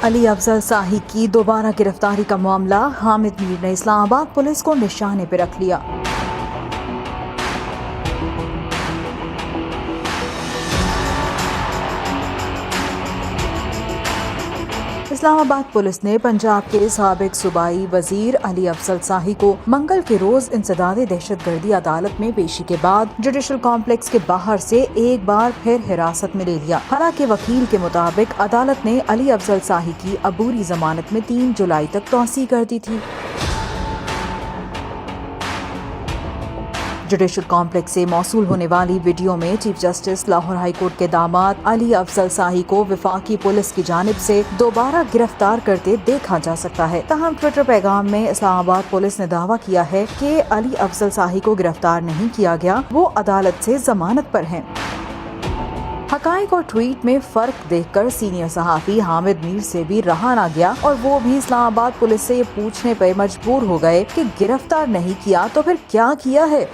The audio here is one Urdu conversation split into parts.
علی افضل صاحی کی دوبارہ گرفتاری کا معاملہ، حامد میر نے اسلام آباد پولیس کو نشانے پہ رکھ لیا۔ اسلام آباد پولیس نے پنجاب کے سابق صوبائی وزیر علی افضل صاحی کو منگل کے روز انسداد دہشت گردی عدالت میں پیشی کے بعد جوڈیشل کمپلیکس کے باہر سے ایک بار پھر حراست میں لے لیا۔ حالانکہ وکیل کے مطابق عدالت نے علی افضل صاحی کی عبوری ضمانت میں 3 جولائی تک توسیع کر دی تھی۔ جوڈیشل کمپلیکس سے موصول ہونے والی ویڈیو میں chief justice Lahore high court کے داماد علی افضل صاحی کو وفاقی پولیس کی جانب سے دوبارہ گرفتار کرتے دیکھا جا سکتا ہے۔ تاہم ٹویٹر پیغام میں اسلام آباد پولیس نے دعویٰ کیا ہے کہ علی افضل صاحی کو گرفتار نہیں کیا گیا، وہ عدالت سے ضمانت پر ہیں۔ حقائق اور ٹویٹ میں فرق دیکھ کر سینئر صحافی حامد میر سے بھی رہا نہ گیا اور وہ بھی اسلام آباد پولیس سے یہ پوچھنے پہ مجبور ہو گئے کہ گرفتار نہیں کیا تو پھر کیا کیا ہے؟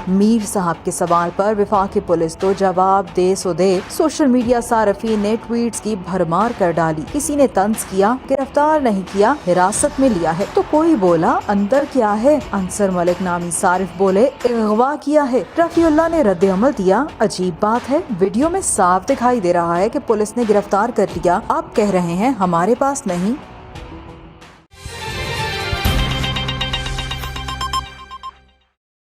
میر صاحب کے سوال پر وفاقی پولیس تو جواب دے سو دے، سوشل میڈیا صارفین نے ٹویٹس کی بھرمار کر ڈالی۔ کسی نے طنز کیا، گرفتار نہیں کیا، حراست میں لیا ہے، تو کوئی بولا اندر کیا ہے؟ انصر ملک نامی صارف بولے اغوا کیا ہے۔ رفیع اللہ نے رد عمل دیا، عجیب بات ہے، ویڈیو میں صاف دکھائی دے رہا ہے کہ پولیس نے گرفتار کر لیا، آپ کہہ رہے ہیں ہمارے پاس نہیں۔